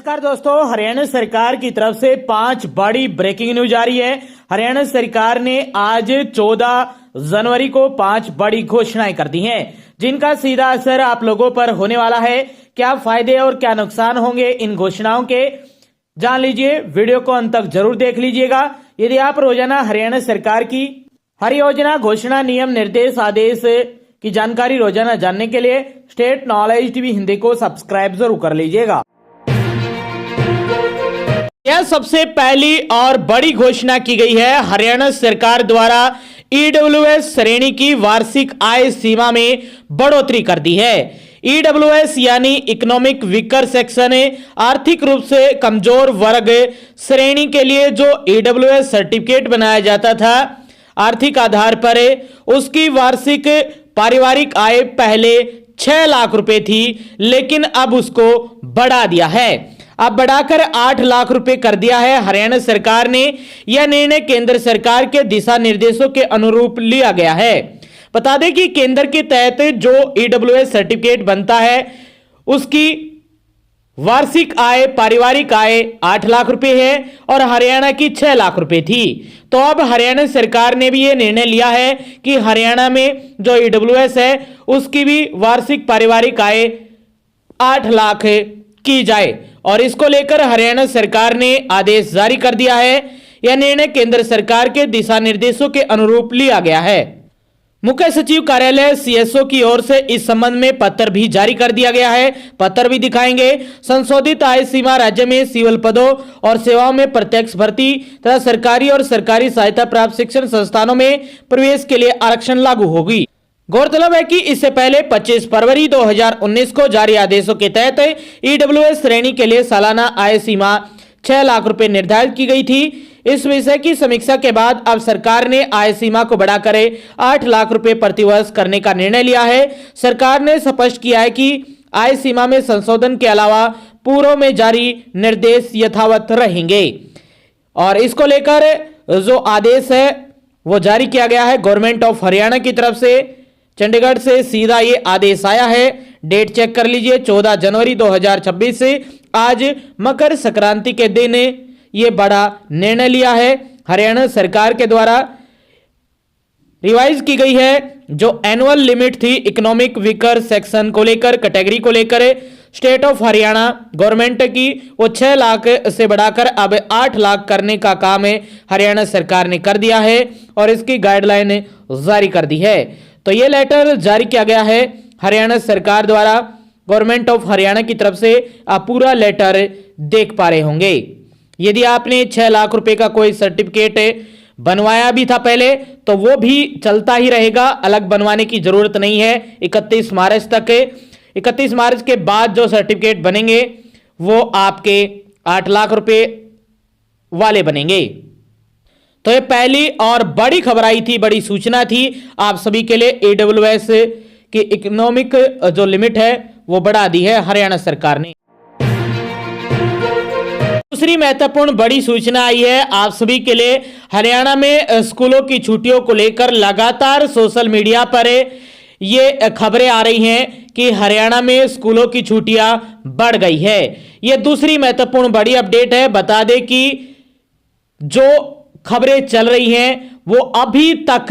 नमस्कार दोस्तों, हरियाणा सरकार की तरफ से 5 बड़ी ब्रेकिंग न्यूज आ रही है। हरियाणा सरकार ने आज 14 जनवरी को 5 बड़ी घोषणाएं कर दी हैं, जिनका सीधा असर आप लोगों पर होने वाला है। क्या फायदे और क्या नुकसान होंगे इन घोषणाओं के, जान लीजिए। वीडियो को अंत तक जरूर देख लीजिएगा। यदि आप रोजाना हरियाणा सरकार की हर योजना, घोषणा, नियम, निर्देश, आदेश की जानकारी रोजाना जानने के लिए स्टेट नॉलेज टीवी हिंदी को सब्सक्राइब जरूर कर लीजिएगा। यह सबसे पहली और बड़ी घोषणा की गई है। हरियाणा सरकार द्वारा ईडब्ल्यूएस श्रेणी की वार्षिक आय सीमा में बढ़ोतरी कर दी है। ईडब्ल्यूएस यानी इकोनॉमिक वीकर सेक्शन, आर्थिक रूप से कमजोर वर्ग श्रेणी के लिए जो ईडब्ल्यूएस सर्टिफिकेट बनाया जाता था आर्थिक आधार पर, उसकी वार्षिक पारिवारिक आय पहले 6 लाख रुपए थी, लेकिन अब उसको बढ़ा दिया है। अब बढ़ाकर 8 लाख रुपए कर दिया है हरियाणा सरकार ने। यह निर्णय केंद्र सरकार के दिशा निर्देशों के अनुरूप लिया गया है। बता दें कि केंद्र के तहत जो ईडब्ल्यूएस सर्टिफिकेट बनता है उसकी वार्षिक आय, पारिवारिक आय 8 लाख रुपए है और हरियाणा की 6 लाख रुपए थी। तो अब हरियाणा सरकार ने भी यह निर्णय लिया है कि हरियाणा में जो ईडब्ल्यूएस है उसकी भी वार्षिक पारिवारिक आय 8 लाख की जाए, और इसको लेकर हरियाणा सरकार ने आदेश जारी कर दिया है। यह निर्णय केंद्र सरकार के दिशा निर्देशों के अनुरूप लिया गया है। मुख्य सचिव कार्यालय सीएसओ की ओर से इस संबंध में पत्र भी जारी कर दिया गया है। पत्र भी दिखाएंगे। संशोधित आय सीमा राज्य में सिविल पदों और सेवाओं में प्रत्यक्ष भर्ती तथा सरकारी और सरकारी सहायता प्राप्त शिक्षण संस्थानों में प्रवेश के लिए आरक्षण लागू होगी। गौरतलब है कि इससे पहले 25 फरवरी 2019 को जारी आदेशों के तहत ईडब्ल्यूएस श्रेणी के लिए सालाना आय सीमा 6 लाख रुपए निर्धारित की गई थी। इस विषय की समीक्षा के बाद अब सरकार ने आय सीमा को बढ़ाकर 8 लाख रुपए प्रतिवर्ष करने का निर्णय लिया है। सरकार ने स्पष्ट किया है कि आय सीमा में संशोधन के अलावा पूर्व में जारी निर्देश यथावत रहेंगे, और इसको लेकर जो आदेश है वो जारी किया गया है गवर्नमेंट ऑफ हरियाणा की तरफ से। चंडीगढ़ से सीधा ये आदेश आया है। डेट चेक कर लीजिए, 14 जनवरी 2026 से। आज मकर संक्रांति के दिन ये बड़ा निर्णय लिया है हरियाणा सरकार के द्वारा। रिवाइज की गई है जो एनुअल लिमिट थी इकोनॉमिक वीकर सेक्शन को लेकर, कैटेगरी को लेकर स्टेट ऑफ हरियाणा गवर्नमेंट की, वो 6 लाख से बढ़ाकर अब 8 लाख करने का काम है हरियाणा सरकार ने कर दिया है, और इसकी गाइडलाइन जारी कर दी है। तो ये लेटर जारी किया गया है हरियाणा सरकार द्वारा गवर्नमेंट ऑफ हरियाणा की तरफ से। आप पूरा लेटर देख पा रहे होंगे। यदि आपने 6 लाख रुपए का कोई सर्टिफिकेट बनवाया भी था पहले, तो वो भी चलता ही रहेगा, अलग बनवाने की जरूरत नहीं है 31 मार्च तक। 31 मार्च के बाद जो सर्टिफिकेट बनेंगे वो आपके 8 लाख रुपए वाले बनेंगे। तो ये पहली और बड़ी खबर आई थी, बड़ी सूचना थी आप सभी के लिए। ईडब्ल्यूएस की इकोनॉमिक जो लिमिट है वो बढ़ा दी है हरियाणा सरकार ने। दूसरी महत्वपूर्ण बड़ी सूचना आई है आप सभी के लिए। हरियाणा में स्कूलों की छुट्टियों को लेकर लगातार सोशल मीडिया पर ये खबरें आ रही हैं कि हरियाणा में स्कूलों की छुट्टियां बढ़ गई है। ये दूसरी महत्वपूर्ण बड़ी अपडेट है। बता दें कि जो खबरें चल रही हैं वो अभी तक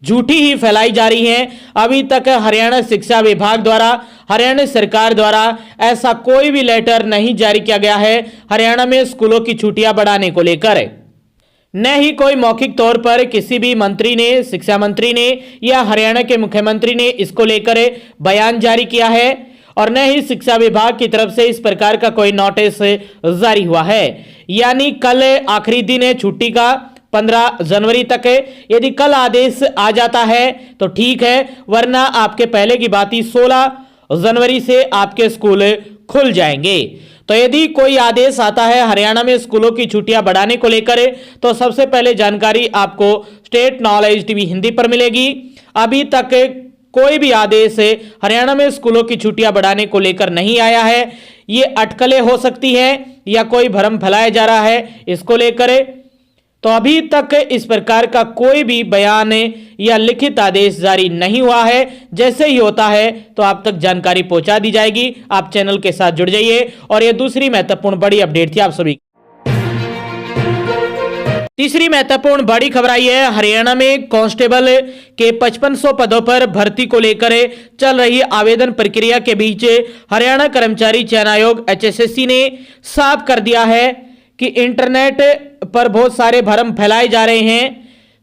झूठी ही फैलाई जा रही हैं। अभी तक हरियाणा शिक्षा विभाग द्वारा, हरियाणा सरकार द्वारा ऐसा कोई भी लेटर नहीं जारी किया गया है हरियाणा में स्कूलों की छुट्टियां बढ़ाने को लेकर। न ही कोई मौखिक तौर पर किसी भी मंत्री ने, शिक्षा मंत्री ने या हरियाणा के मुख्यमंत्री ने इसको लेकर बयान जारी किया है, और न ही शिक्षा विभाग की तरफ से इस प्रकार का कोई नोटिस जारी हुआ है। यानी कल आखिरी दिन है छुट्टी का, 15 जनवरी तक है। यदि कल आदेश आ जाता है तो ठीक है, वरना आपके पहले की बात ही 16 जनवरी से आपके स्कूल खुल जाएंगे। तो यदि कोई आदेश आता है हरियाणा में स्कूलों की छुट्टियां बढ़ाने को लेकर, तो सबसे पहले जानकारी आपको स्टेट नॉलेज टीवी हिंदी पर मिलेगी। अभी तक कोई भी आदेश हरियाणा में स्कूलों की छुट्टियां बढ़ाने को लेकर नहीं आया है। ये अटकलें हो सकती हैं या कोई भ्रम फैलाया जा रहा है इसको लेकर। तो अभी तक इस प्रकार का कोई भी बयान या लिखित आदेश जारी नहीं हुआ है। जैसे ही होता है तो आप तक जानकारी पहुंचा दी जाएगी। आप चैनल के साथ जुड़ जाइए। और यह दूसरी महत्वपूर्ण बड़ी अपडेट थी आप सभी। तीसरी महत्वपूर्ण बड़ी खबर आई है, हरियाणा में कांस्टेबल के 5500 पदों पर भर्ती को लेकर चल रही आवेदन प्रक्रिया के बीच हरियाणा कर्मचारी चयन आयोग HSSC ने साफ कर दिया है कि इंटरनेट पर बहुत सारे भ्रम फैलाए जा रहे हैं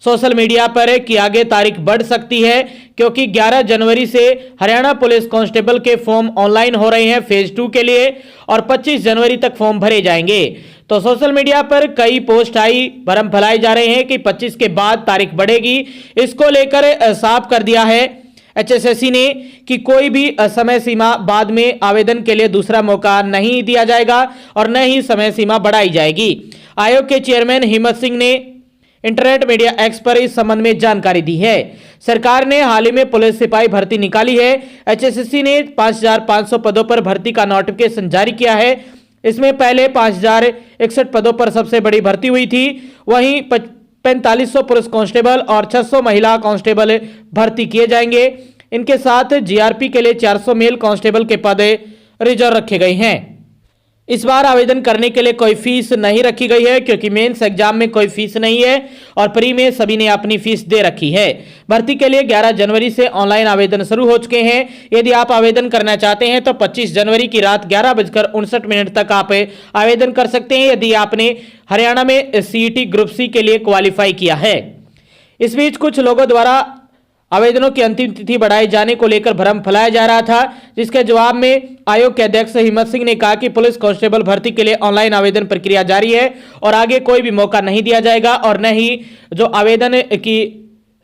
सोशल मीडिया पर कि आगे तारीख बढ़ सकती है, क्योंकि 11 जनवरी से हरियाणा पुलिस कांस्टेबल के फॉर्म ऑनलाइन हो रहे हैं फेज 2 के लिए और 25 जनवरी तक फॉर्म भरे जाएंगे। तो सोशल मीडिया पर कई पोस्ट आई, भ्रम फैलाए जा रहे हैं कि 25 के बाद तारीख बढ़ेगी। इसको लेकर साफ कर दिया है HSSC ने कि कोई भी समय सीमा बाद में आवेदन के लिए दूसरा मौका नहीं दिया जाएगा और न ही समय सीमा बढ़ाई जाएगी। आयोग के चेयरमैन हिम्मत सिंह ने इंटरनेट मीडिया एक्स पर इस संबंध में जानकारी दी है। सरकार ने हाल ही में पुलिस सिपाही भर्ती निकाली है। HSSC ने 5500 पदों पर भर्ती का नोटिफिकेशन जारी किया है। इसमें पहले 5061 पदों पर सबसे बड़ी भर्ती हुई थी। वहीं 4500 पुरुष कांस्टेबल और 600 महिला कांस्टेबल भर्ती किए जाएंगे। इनके साथ GRP के लिए 400 मेल कांस्टेबल के पद रिजर्व रखे गए हैं। इस बार आवेदन करने के लिए कोई फीस नहीं रखी गई है, क्योंकि मेंस एग्जाम में कोई फीस नहीं है और प्री में सभी ने अपनी फीस दे रखी है। भर्ती के लिए 11 जनवरी से ऑनलाइन आवेदन शुरू हो चुके हैं। यदि आप आवेदन करना चाहते हैं तो 25 जनवरी की रात 11:59 तक आप आवेदन कर सकते हैं, यदि आपने हरियाणा में CET ग्रुप C के लिए क्वालिफाई किया है। इस बीच कुछ लोगों द्वारा आवेदनों की अंतिम तिथि बढ़ाए जाने को लेकर भ्रम फैलाया जा रहा था, जिसके जवाब में आयोग के अध्यक्ष हिम्मत सिंह ने कहा कि पुलिस कांस्टेबल भर्ती के लिए ऑनलाइन आवेदन प्रक्रिया जारी है और आगे कोई भी मौका नहीं दिया जाएगा और न ही जो आवेदन की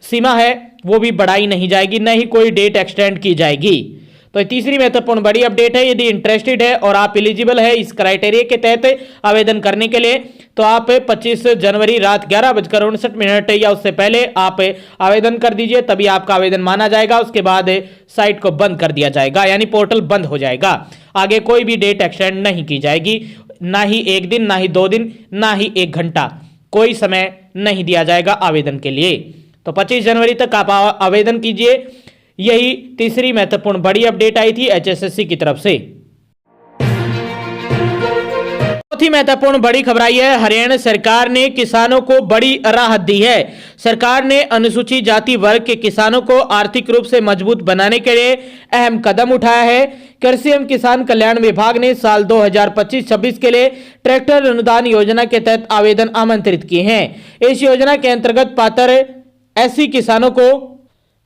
सीमा है वो भी बढ़ाई नहीं जाएगी, न ही कोई डेट एक्सटेंड की जाएगी। तो तीसरी महत्वपूर्ण बड़ी अपडेट है, यदि इंटरेस्टेड है और आप एलिजिबल है इस क्राइटेरिया के तहत आवेदन करने के लिए तो आप 25 जनवरी रात 11:59 या उससे पहले आप आवेदन कर दीजिए, तभी आपका आवेदन माना जाएगा। उसके बाद साइट को बंद कर दिया जाएगा, यानी पोर्टल बंद हो जाएगा। आगे कोई भी डेट एक्सटेंड नहीं की जाएगी, ना ही 1 दिन, ना ही 2 दिन, ना ही 1 घंटा, कोई समय नहीं दिया जाएगा आवेदन के लिए। तो 25 जनवरी तक आप आवेदन कीजिए। यही तीसरी महत्वपूर्ण बड़ी अपडेट आई थी HSSC की तरफ से। चौथी महत्वपूर्ण बड़ी खबर आई है, हरियाणा सरकार ने किसानों को बड़ी राहत दी है। सरकार ने अनुसूचित जाति वर्ग के किसानों को आर्थिक रूप से मजबूत बनाने के लिए अहम कदम उठाया है। कृषि एवं किसान कल्याण विभाग ने साल 2025-26 के लिए ट्रैक्टर अनुदान योजना के तहत आवेदन आमंत्रित किए हैं। इस योजना के अंतर्गत पात्र SC किसानों को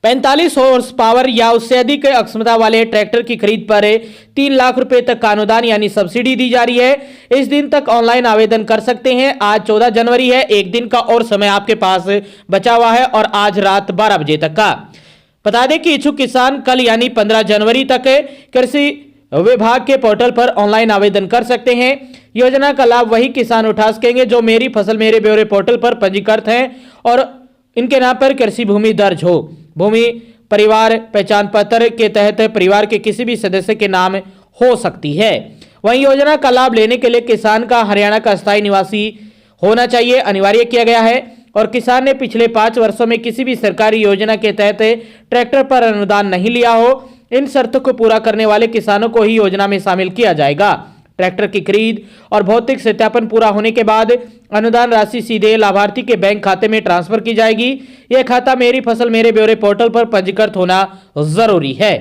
45 हॉर्स पावर या उससे अधिक अक्षमता वाले ट्रैक्टर की खरीद पर 3 लाख रुपए तक का अनुदान यानी सब्सिडी दी जा रही है। इस दिन तक ऑनलाइन आवेदन कर सकते हैं। आज 14 जनवरी है, 1 दिन का और समय आपके पास बचा हुआ है और आज रात 12 बजे तक का। बता दें कि इच्छुक किसान कल यानी 15 जनवरी तक कृषि विभाग के पोर्टल पर ऑनलाइन आवेदन कर सकते हैं। योजना का लाभ वही किसान उठा सकेंगे जो मेरी फसल मेरे ब्यौरे पोर्टल पर पंजीकृत हैं और इनके नाम पर कृषि भूमि दर्ज हो। भूमि परिवार पहचान पत्र के तहत परिवार के किसी भी सदस्य के नाम हो सकती है। वहीं योजना का लाभ लेने के लिए किसान का हरियाणा का स्थायी निवासी होना चाहिए, अनिवार्य किया गया है। और किसान ने पिछले 5 वर्षों में किसी भी सरकारी योजना के तहत ट्रैक्टर पर अनुदान नहीं लिया हो। इन शर्तों को पूरा करने वाले किसानों को ही योजना में शामिल किया जाएगा। ट्रैक्टर की खरीद और भौतिक सत्यापन पूरा होने के बाद अनुदान राशि सीधे लाभार्थी के बैंक खाते में ट्रांसफर की जाएगी। यह खाता मेरी फसल मेरे ब्यौरे पोर्टल पर पंजीकृत होना जरूरी है।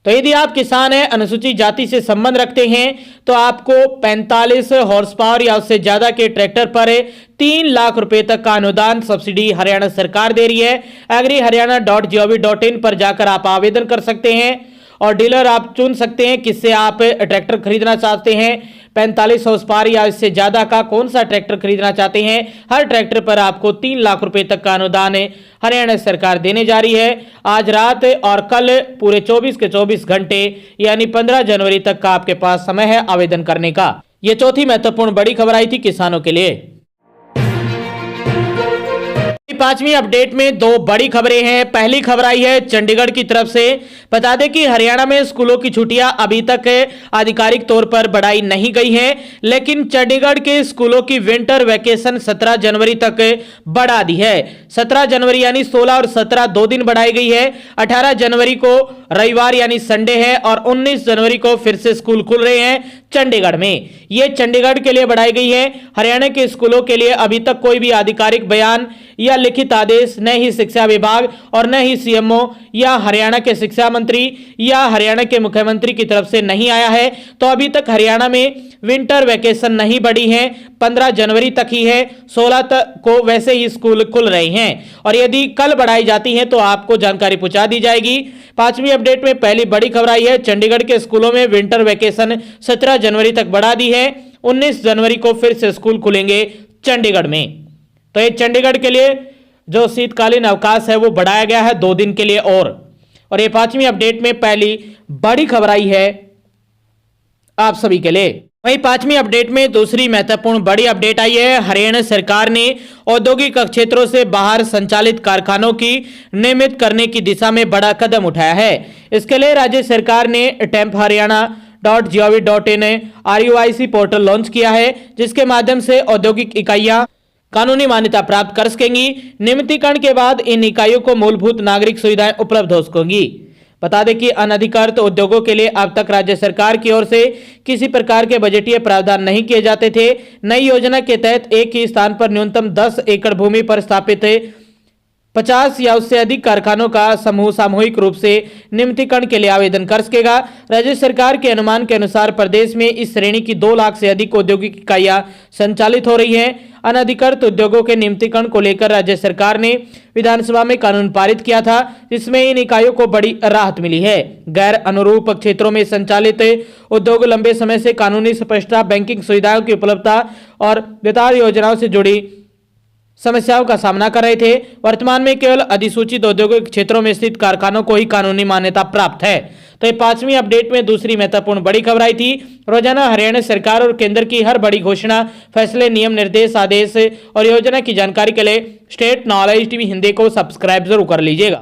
तो यदि आप किसान हैं, अनुसूचित जाति से संबंध रखते हैं तो आपको 45 हॉर्स पावर या उससे ज्यादा के ट्रैक्टर पर 3 लाख रुपए तक का अनुदान सब्सिडी हरियाणा सरकार दे रही है। agri-haryana.gov.in पर जाकर आप आवेदन कर सकते हैं और डीलर आप चुन सकते हैं किससे आप ट्रैक्टर खरीदना चाहते हैं। 45 हॉर्स पावर या इससे ज्यादा का कौन सा ट्रैक्टर खरीदना चाहते हैं। हर ट्रैक्टर पर आपको 3 लाख रुपए तक का अनुदान हरियाणा सरकार देने जा रही है। आज रात और कल पूरे 24 के 24 घंटे यानी 15 जनवरी तक का आपके पास समय है आवेदन करने का। ये चौथी महत्वपूर्ण बड़ी खबर आई थी किसानों के लिए। पांचवी अपडेट में दो बड़ी खबरें हैं। पहली खबर आई है चंडीगढ़ की तरफ से। बता दें कि हरियाणा में स्कूलों की छुट्टियां अभी तक आधिकारिक तौर पर बढ़ाई नहीं गई हैं, लेकिन चंडीगढ़ के स्कूलों की विंटर वैकेशन 17 जनवरी तक बढ़ा दी है। 17 जनवरी यानी 16 और 17 दो दिन बढ़ाई गई है। 18 जनवरी को रविवार यानी संडे है और 19 जनवरी को फिर से स्कूल खुल रहे हैं चंडीगढ़ में। यह चंडीगढ़ के लिए बढ़ाई गई है। हरियाणा के स्कूलों के लिए अभी तक कोई भी आधिकारिक बयान या लिखित आदेश न ही शिक्षा विभाग और न ही सीएमओ या हरियाणा के शिक्षा मंत्री या हरियाणा के मुख्यमंत्री की तरफ से नहीं आया है। तो अभी तक हरियाणा में विंटर वैकेशन नहीं बढ़ी है, 15 जनवरी तक ही है, 16 तक को वैसे ही स्कूल खुल रहे हैं और यदि कल बढ़ाई जाती है तो आपको जानकारी पहुंचा दी जाएगी। पांचवी अपडेट में पहली बड़ी खबर आई है, चंडीगढ़ के स्कूलों में विंटर वैकेशन 17 जनवरी तक बढ़ा दी है। 19 जनवरी को फिर से स्कूल खुलेंगे चंडीगढ़ में। तो ये चंडीगढ़ के लिए जो शीतकालीन अवकाश है वो बढ़ाया गया है 2 दिन के लिए और ये पांचवी अपडेट में पहली बड़ी खबर आई है आप सभी के लिए। वहीं पांचवी अपडेट में दूसरी महत्वपूर्ण बड़ी अपडेट आई है। हरियाणा सरकार ने औद्योगिक क्षेत्रों से बाहर संचालित कारखानों की नियमित करने की दिशा में बड़ा कदम उठाया है। इसके लिए राज्य सरकार ने tempharyana.gov.in RUIC पोर्टल लॉन्च किया है, जिसके माध्यम से औद्योगिक इकाइयां कानूनी मान्यता प्राप्त कर सकेंगी। नियमितीकरण के बाद इन इकाइयों को मूलभूत नागरिक सुविधाएं उपलब्ध हो सकेंगी। बता दें कि अनधिकृत उद्योगों के लिए अब तक राज्य सरकार की ओर से किसी प्रकार के बजटीय प्रावधान नहीं किए जाते थे। नई योजना के तहत एक ही स्थान पर न्यूनतम 10 एकड़ भूमि पर स्थापित 50 या उससे अधिक कारखानों का समूह सामूहिक रूप से नियमितीकरण के लिए आवेदन कर सकेगा। राज्य सरकार के अनुमान के अनुसार प्रदेश में इस श्रेणी की 2 लाख से अधिक औद्योगिक इकाइयां संचालित हो रही हैं। अनधिकृत उद्योगों के नियमितीकरण को लेकर राज्य सरकार ने विधानसभा में कानून पारित किया था, जिसमें इन इकाइयों को बड़ी राहत मिली है। गैर अनुरूप क्षेत्रों में संचालित उद्योग लंबे समय से कानूनी स्पष्टता, बैंकिंग सुविधाओं की उपलब्धता और वित्तीय योजनाओं से जुड़ी समस्याओं का सामना कर रहे थे। वर्तमान में केवल अधिसूचित औद्योगिक क्षेत्रों में स्थित कारखानों को ही कानूनी मान्यता प्राप्त है। तो ये पांचवी अपडेट में दूसरी महत्वपूर्ण बड़ी खबर आई थी। रोजाना हरियाणा सरकार और केंद्र की हर बड़ी घोषणा, फैसले, नियम, निर्देश, आदेश और योजना की जानकारी के लिए स्टेट नॉलेज टीवी हिंदी को सब्सक्राइब जरूर कर लीजिएगा।